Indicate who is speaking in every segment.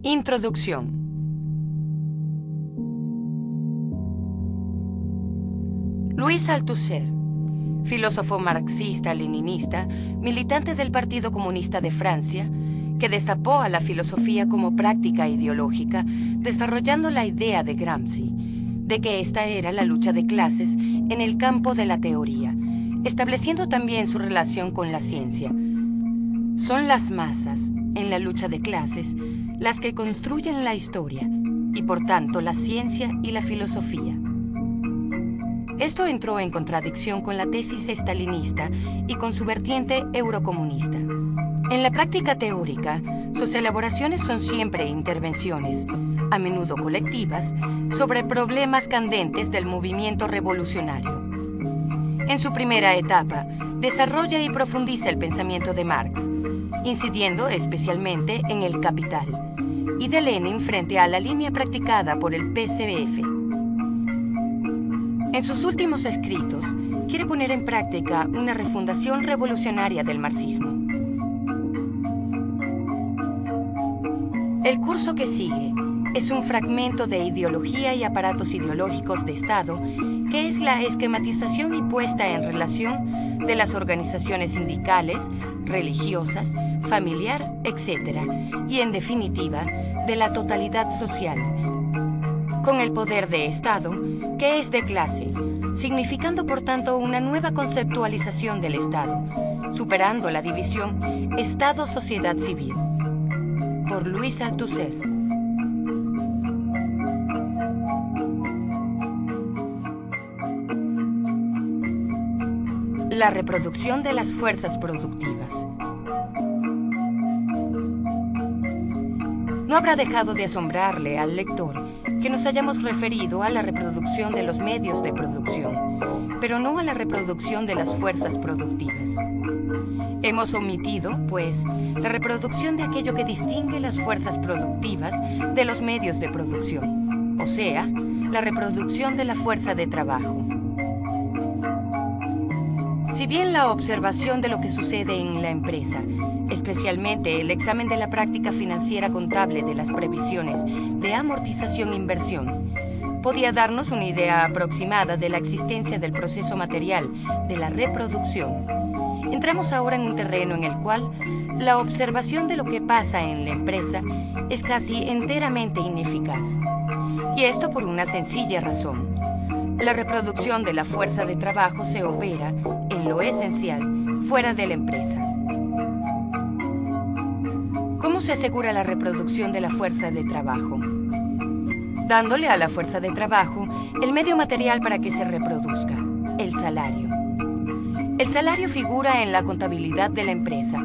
Speaker 1: Introducción. Louis Althusser, filósofo marxista-leninista, militante del Partido Comunista de Francia, que destapó a la filosofía como práctica ideológica, desarrollando la idea de Gramsci, de que esta era la lucha de clases en el campo de la teoría, estableciendo también su relación con la ciencia. Son las masas, en la lucha de clases, las que construyen la historia, y por tanto la ciencia y la filosofía. Esto entró en contradicción con la tesis estalinista y con su vertiente eurocomunista. En la práctica teórica, sus elaboraciones son siempre intervenciones, a menudo colectivas, sobre problemas candentes del movimiento revolucionario. En su primera etapa, desarrolla y profundiza el pensamiento de Marx, incidiendo especialmente en el Capital, y de Lenin frente a la línea practicada por el PCF. En sus últimos escritos, quiere poner en práctica una refundación revolucionaria del marxismo. El curso que sigue es un fragmento de Ideología y aparatos ideológicos de Estado, que es la esquematización y puesta en relación de las organizaciones sindicales, religiosas, familiar, etc., y en definitiva, de la totalidad social, con el poder de Estado, que es de clase, significando por tanto una nueva conceptualización del Estado, superando la división Estado-sociedad civil. Por Louis Althusser. La reproducción de las fuerzas productivas. No habrá dejado de asombrarle al lector que nos hayamos referido a la reproducción de los medios de producción, pero no a la reproducción de las fuerzas productivas. Hemos omitido, pues, la reproducción de aquello que distingue las fuerzas productivas de los medios de producción, o sea, la reproducción de la fuerza de trabajo. Si bien la observación de lo que sucede en la empresa, especialmente el examen de la práctica financiera contable de las previsiones de amortización-inversión, podía darnos una idea aproximada de la existencia del proceso material de la reproducción, entramos ahora en un terreno en el cual la observación de lo que pasa en la empresa es casi enteramente ineficaz. Y esto por una sencilla razón. La reproducción de la fuerza de trabajo se opera, en lo esencial, fuera de la empresa. ¿Cómo se asegura la reproducción de la fuerza de trabajo? Dándole a la fuerza de trabajo el medio material para que se reproduzca, el salario. El salario figura en la contabilidad de la empresa,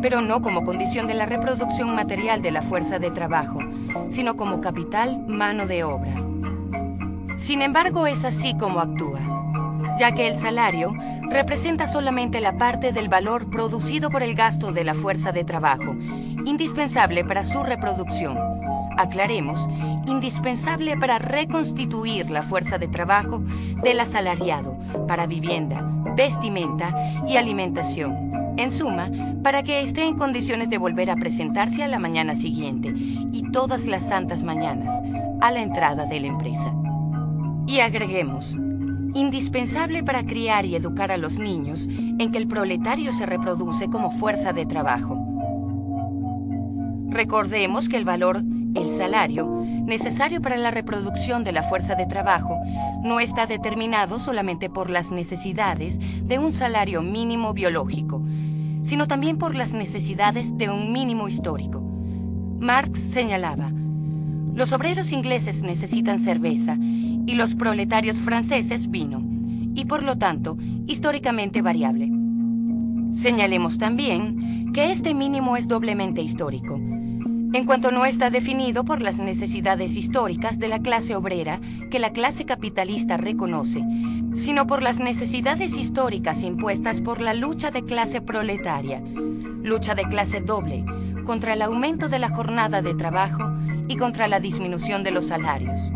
Speaker 1: pero no como condición de la reproducción material de la fuerza de trabajo, sino como capital, mano de obra. Sin embargo, es así como actúa, ya que el salario representa solamente la parte del valor producido por el gasto de la fuerza de trabajo, indispensable para su reproducción. Aclaremos, indispensable para reconstituir la fuerza de trabajo del asalariado para vivienda, vestimenta y alimentación. En suma, para que esté en condiciones de volver a presentarse a la mañana siguiente y todas las santas mañanas a la entrada de la empresa. Y agreguemos, indispensable para criar y educar a los niños en que el proletario se reproduce como fuerza de trabajo. Recordemos que el valor, el salario, necesario para la reproducción de la fuerza de trabajo, no está determinado solamente por las necesidades de un salario mínimo biológico, sino también por las necesidades de un mínimo histórico. Marx señalaba, los obreros ingleses necesitan cerveza y los proletarios franceses vino, y por lo tanto, históricamente variable. Señalemos también que este mínimo es doblemente histórico, en cuanto no está definido por las necesidades históricas de la clase obrera que la clase capitalista reconoce, sino por las necesidades históricas impuestas por la lucha de clase proletaria, lucha de clase doble, contra el aumento de la jornada de trabajo y contra la disminución de los salarios.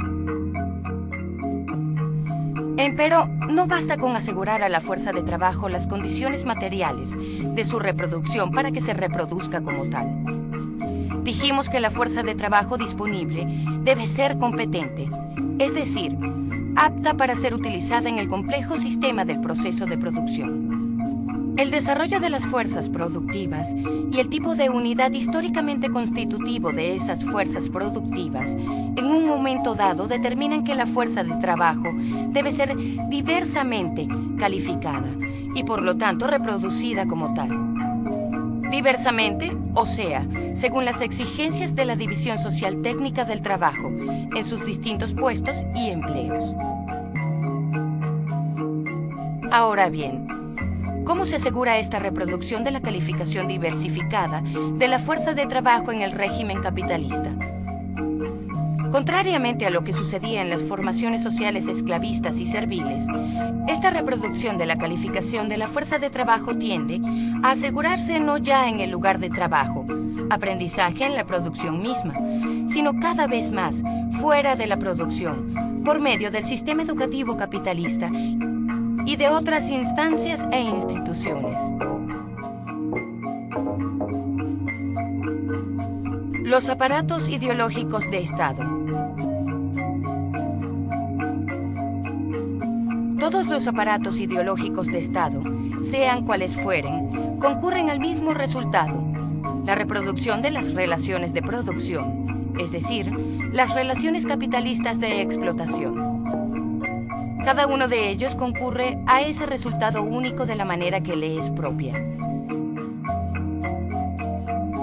Speaker 1: Empero, no basta con asegurar a la fuerza de trabajo las condiciones materiales de su reproducción para que se reproduzca como tal. Dijimos que la fuerza de trabajo disponible debe ser competente, es decir, apta para ser utilizada en el complejo sistema del proceso de producción. El desarrollo de las fuerzas productivas y el tipo de unidad históricamente constitutivo de esas fuerzas productivas en un momento dado determinan que la fuerza de trabajo debe ser diversamente calificada y por lo tanto reproducida como tal. Diversamente, o sea, según las exigencias de la división social técnica del trabajo en sus distintos puestos y empleos. Ahora bien, ¿cómo se asegura esta reproducción de la calificación diversificada de la fuerza de trabajo en el régimen capitalista? Contrariamente a lo que sucedía en las formaciones sociales esclavistas y serviles, esta reproducción de la calificación de la fuerza de trabajo tiende a asegurarse no ya en el lugar de trabajo, aprendizaje en la producción misma, sino cada vez más fuera de la producción, por medio del sistema educativo capitalista y de otras instancias e instituciones. Los aparatos ideológicos de Estado. Todos los aparatos ideológicos de Estado, sean cuales fueren, concurren al mismo resultado, la reproducción de las relaciones de producción, es decir, las relaciones capitalistas de explotación. Cada uno de ellos concurre a ese resultado único de la manera que le es propia.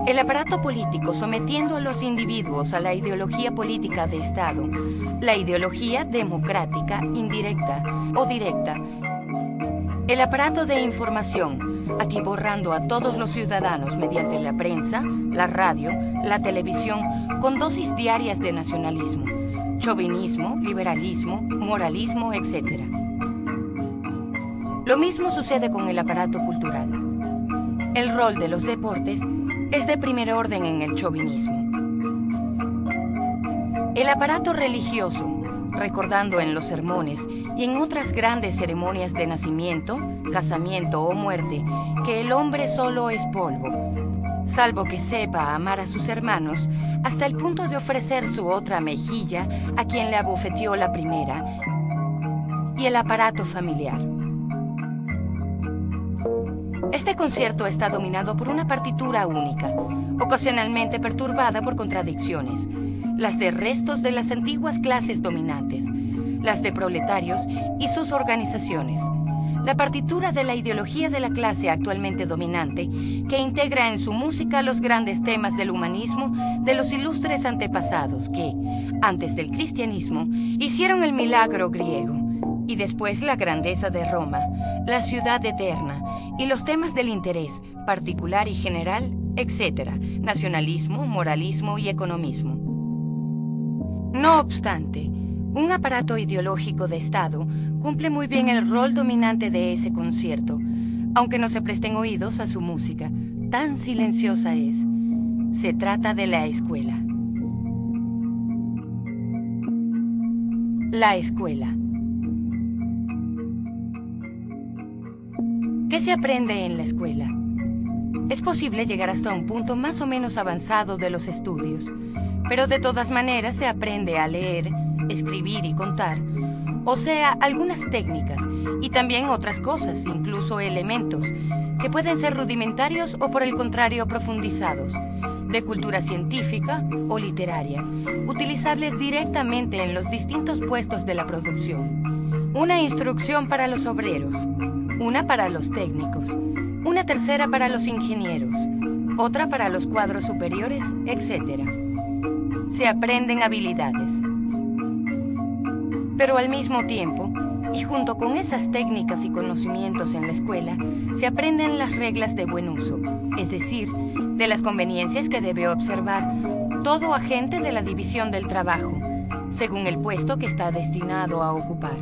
Speaker 1: El aparato político sometiendo a los individuos a la ideología política de Estado, la ideología democrática, indirecta o directa. El aparato de información, atiborrando a todos los ciudadanos mediante la prensa, la radio, la televisión, con dosis diarias de nacionalismo, chauvinismo, liberalismo, moralismo, etc. Lo mismo sucede con el aparato cultural. El rol de los deportes es de primer orden en el chauvinismo. El aparato religioso, recordando en los sermones y en otras grandes ceremonias de nacimiento, casamiento o muerte, que el hombre solo es polvo, salvo que sepa amar a sus hermanos, hasta el punto de ofrecer su otra mejilla a quien le abofeteó la primera, y el aparato familiar. Este concierto está dominado por una partitura única, ocasionalmente perturbada por contradicciones, las de restos de las antiguas clases dominantes, las de proletarios y sus organizaciones, la partitura de la ideología de la clase actualmente dominante, que integra en su música los grandes temas del humanismo de los ilustres antepasados que, antes del cristianismo, hicieron el milagro griego, y después la grandeza de Roma, la ciudad eterna, y los temas del interés particular y general, etc., nacionalismo, moralismo y economismo. No obstante, un aparato ideológico de Estado cumple muy bien el rol dominante de ese concierto, aunque no se presten oídos a su música, tan silenciosa es. Se trata de la escuela. La escuela. ¿Qué se aprende en la escuela? Es posible llegar hasta un punto más o menos avanzado de los estudios, pero de todas maneras se aprende a leer, escribir y contar, o sea, algunas técnicas y también otras cosas, incluso elementos, que pueden ser rudimentarios o por el contrario profundizados, de cultura científica o literaria, utilizables directamente en los distintos puestos de la producción. Una instrucción para los obreros, una para los técnicos, una tercera para los ingenieros, otra para los cuadros superiores, etc. Se aprenden habilidades. Pero al mismo tiempo, y junto con esas técnicas y conocimientos en la escuela, se aprenden las reglas de buen uso, es decir, de las conveniencias que debe observar todo agente de la división del trabajo, según el puesto que está destinado a ocupar.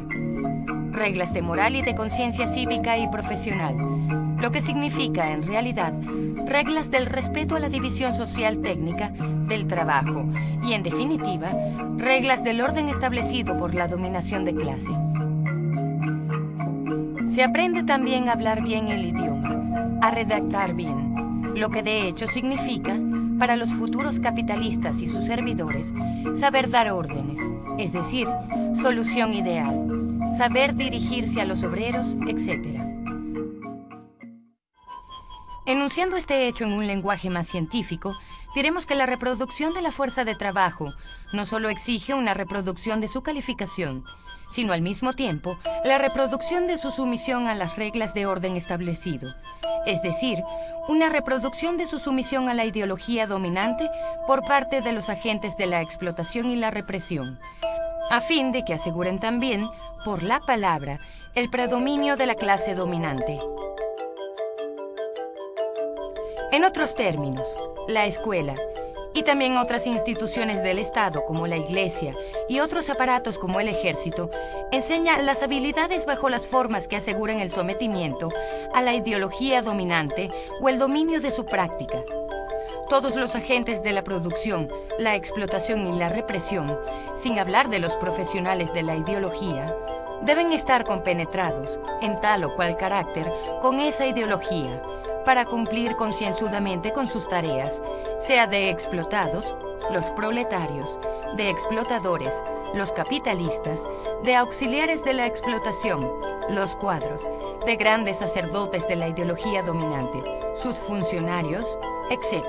Speaker 1: Reglas de moral y de conciencia cívica y profesional, lo que significa, en realidad, reglas del respeto a la división social técnica del trabajo y, en definitiva, reglas del orden establecido por la dominación de clase. Se aprende también a hablar bien el idioma, a redactar bien, lo que de hecho significa para los futuros capitalistas y sus servidores, saber dar órdenes, es decir, solución ideal, saber dirigirse a los obreros, etc. Enunciando este hecho en un lenguaje más científico, diremos que la reproducción de la fuerza de trabajo no solo exige una reproducción de su calificación, sino al mismo tiempo la reproducción de su sumisión a las reglas de orden establecido, es decir, una reproducción de su sumisión a la ideología dominante por parte de los agentes de la explotación y la represión, a fin de que aseguren también, por la palabra, el predominio de la clase dominante. En otros términos, la escuela, y también otras instituciones del Estado como la Iglesia y otros aparatos como el Ejército, enseña las habilidades bajo las formas que aseguran el sometimiento a la ideología dominante o el dominio de su práctica. Todos los agentes de la producción, la explotación y la represión, sin hablar de los profesionales de la ideología, deben estar compenetrados, en tal o cual carácter, con esa ideología, para cumplir concienzudamente con sus tareas, sea de explotados, los proletarios, de explotadores, los capitalistas, de auxiliares de la explotación, los cuadros, de grandes sacerdotes de la ideología dominante, sus funcionarios, etc.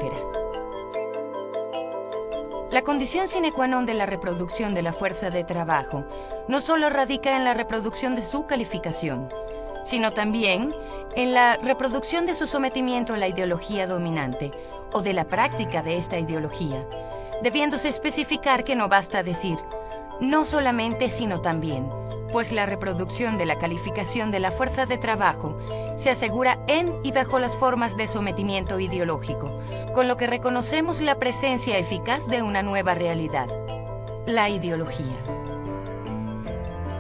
Speaker 1: La condición sine qua non de la reproducción de la fuerza de trabajo no solo radica en la reproducción de su calificación, sino también en la reproducción de su sometimiento a la ideología dominante o de la práctica de esta ideología, debiéndose especificar que no basta decir no solamente sino también, pues la reproducción de la calificación de la fuerza de trabajo se asegura en y bajo las formas de sometimiento ideológico, con lo que reconocemos la presencia eficaz de una nueva realidad, la ideología.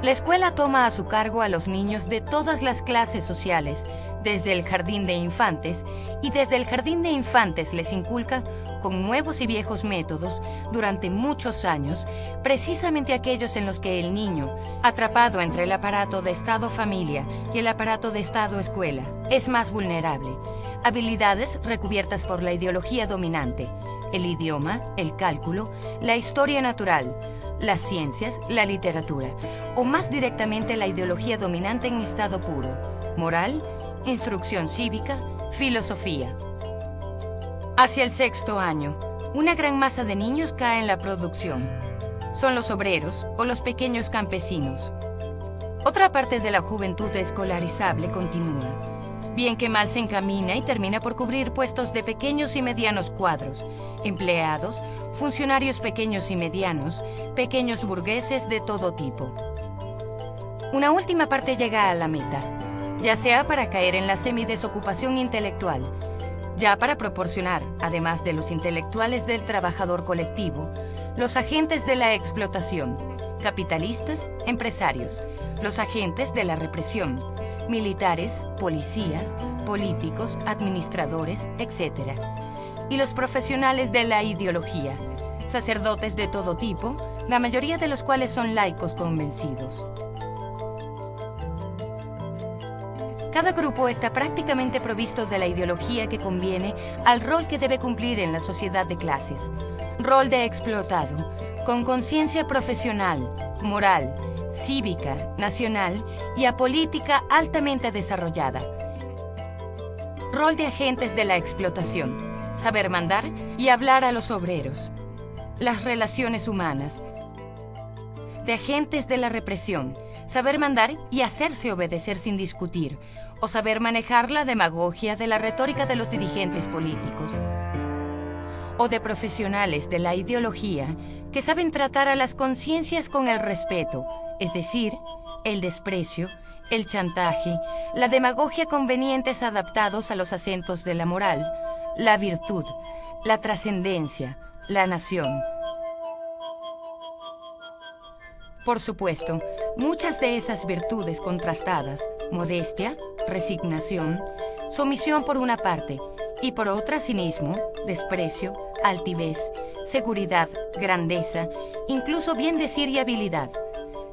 Speaker 1: La escuela toma a su cargo a los niños de todas las clases sociales, desde el jardín de infantes, y desde el jardín de infantes les inculca, con nuevos y viejos métodos, durante muchos años, precisamente aquellos en los que el niño, atrapado entre el aparato de Estado-familia y el aparato de Estado-escuela, es más vulnerable, habilidades recubiertas por la ideología dominante, el idioma, el cálculo, la historia natural, las ciencias, la literatura, o más directamente la ideología dominante en estado puro, moral, instrucción cívica, filosofía. Hacia el sexto año, una gran masa de niños cae en la producción. Son los obreros o los pequeños campesinos. Otra parte de la juventud escolarizable continúa, bien que mal se encamina y termina por cubrir puestos de pequeños y medianos cuadros, empleados, funcionarios pequeños y medianos, pequeños burgueses de todo tipo. Una última parte llega a la meta, ya sea para caer en la semidesocupación intelectual, ya para proporcionar, además de los intelectuales del trabajador colectivo, los agentes de la explotación, capitalistas, empresarios, los agentes de la represión, militares, policías, políticos, administradores, etc., y los profesionales de la ideología, sacerdotes de todo tipo, la mayoría de los cuales son laicos convencidos. Cada grupo está prácticamente provisto de la ideología que conviene al rol que debe cumplir en la sociedad de clases. Rol de explotado, con conciencia profesional, moral, cívica, nacional y apolítica altamente desarrollada. Rol de agentes de la explotación, saber mandar y hablar a los obreros. Las relaciones humanas. De agentes de la represión, saber mandar y hacerse obedecer sin discutir, o saber manejar la demagogia de la retórica de los dirigentes políticos. O de profesionales de la ideología que saben tratar a las conciencias con el respeto, es decir, el desprecio, el chantaje, la demagogia convenientes adaptados a los acentos de la moral, la virtud, la trascendencia, la nación. Por supuesto, muchas de esas virtudes contrastadas, modestia, resignación, sumisión por una parte, y por otra cinismo, desprecio, altivez, seguridad, grandeza, incluso bien decir y habilidad,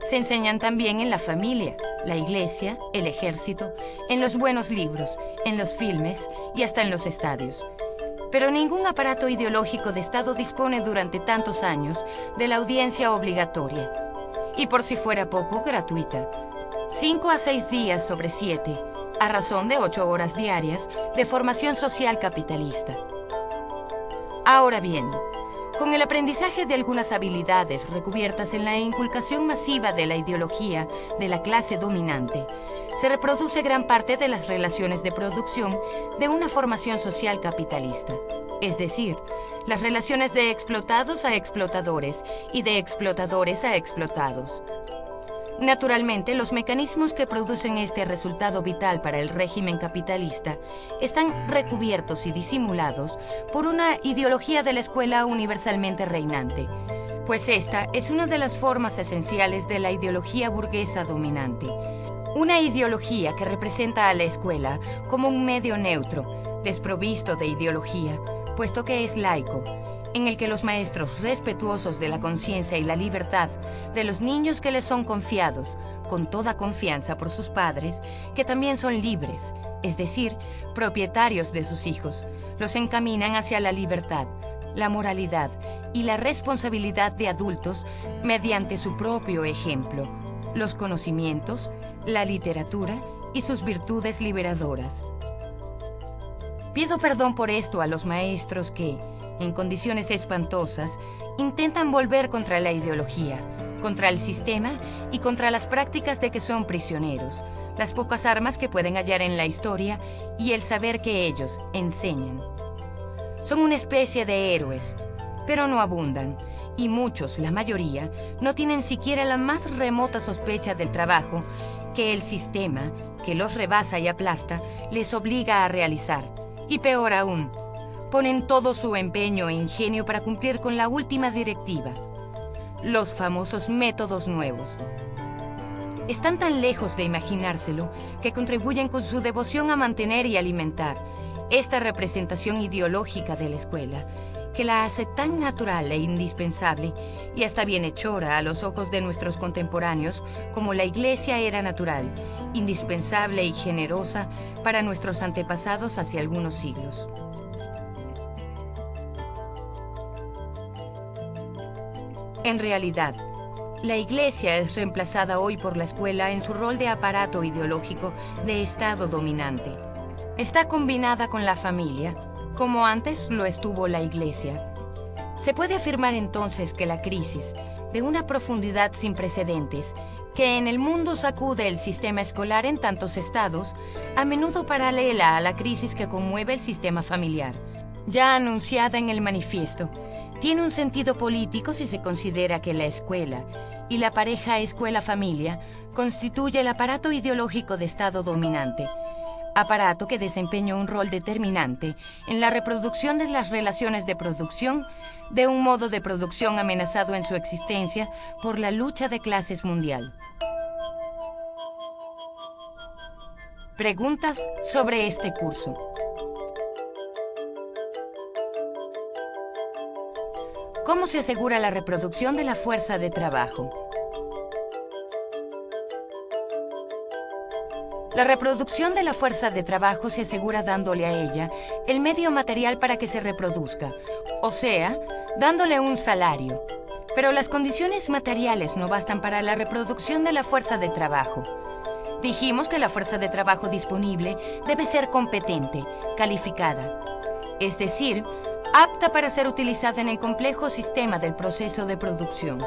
Speaker 1: se enseñan también en la familia, la iglesia, el ejército, en los buenos libros, en los filmes y hasta en los estadios. Pero ningún aparato ideológico de Estado dispone durante tantos años de la audiencia obligatoria. Y por si fuera poco, gratuita. 5 a 6 días sobre 7, a razón de 8 horas diarias de formación social capitalista. Ahora bien, con el aprendizaje de algunas habilidades recubiertas en la inculcación masiva de la ideología de la clase dominante, se reproduce gran parte de las relaciones de producción de una formación social capitalista, es decir, las relaciones de explotados a explotadores y de explotadores a explotados. Naturalmente, los mecanismos que producen este resultado vital para el régimen capitalista están recubiertos y disimulados por una ideología de la escuela universalmente reinante, pues esta es una de las formas esenciales de la ideología burguesa dominante. Una ideología que representa a la escuela como un medio neutro, desprovisto de ideología, puesto que es laico, en el que los maestros respetuosos de la conciencia y la libertad de los niños que les son confiados, con toda confianza por sus padres, que también son libres, es decir, propietarios de sus hijos, los encaminan hacia la libertad, la moralidad y la responsabilidad de adultos mediante su propio ejemplo, los conocimientos, la literatura y sus virtudes liberadoras. Pido perdón por esto a los maestros que, en condiciones espantosas, intentan volver contra la ideología, contra el sistema y contra las prácticas de que son prisioneros, las pocas armas que pueden hallar en la historia y el saber que ellos enseñan. Son una especie de héroes, pero no abundan, y muchos, la mayoría, no tienen siquiera la más remota sospecha del trabajo que el sistema, que los rebasa y aplasta, les obliga a realizar. Y peor aún, ponen todo su empeño e ingenio para cumplir con la última directiva, los famosos métodos nuevos. Están tan lejos de imaginárselo que contribuyen con su devoción a mantener y alimentar esta representación ideológica de la escuela, que la hace tan natural e indispensable y hasta bienhechora a los ojos de nuestros contemporáneos como la Iglesia era natural, indispensable y generosa para nuestros antepasados hace algunos siglos. En realidad, la Iglesia es reemplazada hoy por la escuela en su rol de aparato ideológico de Estado dominante. Está combinada con la familia, como antes lo estuvo la Iglesia. Se puede afirmar entonces que la crisis, de una profundidad sin precedentes, que en el mundo sacude el sistema escolar en tantos estados, a menudo paralela a la crisis que conmueve el sistema familiar, ya anunciada en el manifiesto, tiene un sentido político si se considera que la escuela y la pareja escuela-familia constituye el aparato ideológico de Estado dominante, aparato que desempeña un rol determinante en la reproducción de las relaciones de producción de un modo de producción amenazado en su existencia por la lucha de clases mundial. Preguntas sobre este curso. ¿Cómo se asegura la reproducción de la fuerza de trabajo? La reproducción de la fuerza de trabajo se asegura dándole a ella el medio material para que se reproduzca, o sea, dándole un salario. Pero las condiciones materiales no bastan para la reproducción de la fuerza de trabajo. Dijimos que la fuerza de trabajo disponible debe ser competente, calificada, es decir, apta para ser utilizada en el complejo sistema del proceso de producción,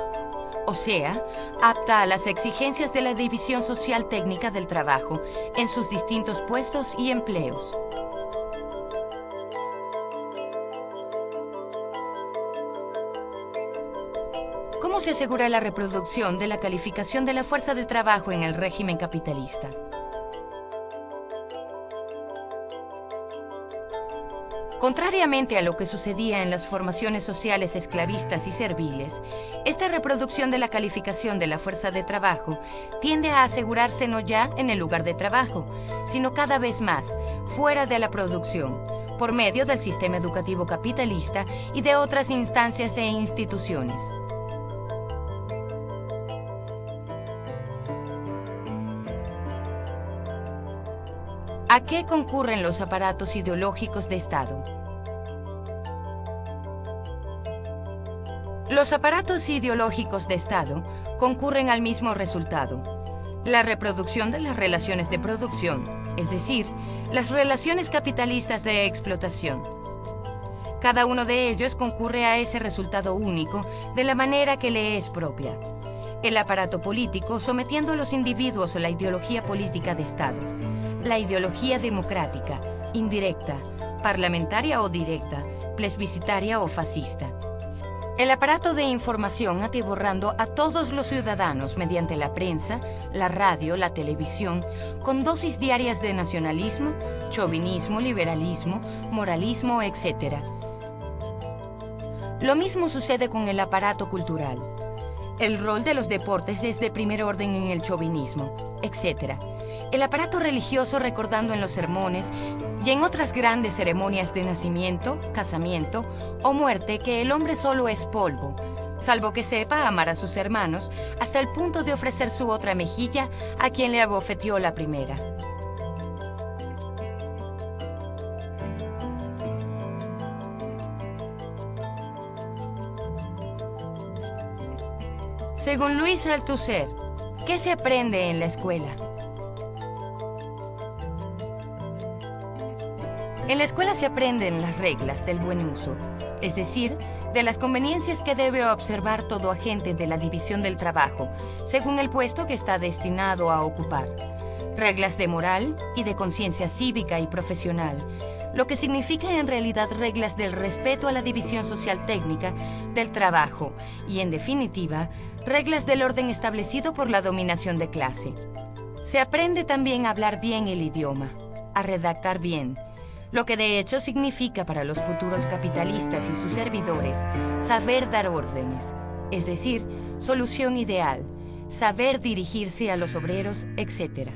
Speaker 1: o sea, apta a las exigencias de la división social técnica del trabajo en sus distintos puestos y empleos. ¿Cómo se asegura la reproducción de la calificación de la fuerza de trabajo en el régimen capitalista? Contrariamente a lo que sucedía en las formaciones sociales esclavistas y serviles, esta reproducción de la calificación de la fuerza de trabajo tiende a asegurarse no ya en el lugar de trabajo, sino cada vez más fuera de la producción, por medio del sistema educativo capitalista y de otras instancias e instituciones. ¿A qué concurren los aparatos ideológicos de Estado? Los aparatos ideológicos de Estado concurren al mismo resultado: la reproducción de las relaciones de producción, es decir, las relaciones capitalistas de explotación. Cada uno de ellos concurre a ese resultado único de la manera que le es propia. El aparato político sometiendo a los individuos a la ideología política de Estado, la ideología democrática, indirecta, parlamentaria o directa, plebiscitaria o fascista. El aparato de información atiborrando a todos los ciudadanos mediante la prensa, la radio, la televisión, con dosis diarias de nacionalismo, chauvinismo, liberalismo, moralismo, etc. Lo mismo sucede con el aparato cultural. El rol de los deportes es de primer orden en el chauvinismo, etc. El aparato religioso recordando en los sermones y en otras grandes ceremonias de nacimiento, casamiento o muerte que el hombre solo es polvo, salvo que sepa amar a sus hermanos hasta el punto de ofrecer su otra mejilla a quien le abofeteó la primera. Según Luis Althusser, ¿qué se aprende en la escuela? En la escuela se aprenden las reglas del buen uso, es decir, de las conveniencias que debe observar todo agente de la división del trabajo, según el puesto que está destinado a ocupar. Reglas de moral y de conciencia cívica y profesional, lo que significa en realidad reglas del respeto a la división social técnica del trabajo y, en definitiva, reglas del orden establecido por la dominación de clase. Se aprende también a hablar bien el idioma, a redactar bien, lo que de hecho significa para los futuros capitalistas y sus servidores saber dar órdenes, es decir, solución ideal, saber dirigirse a los obreros, etc.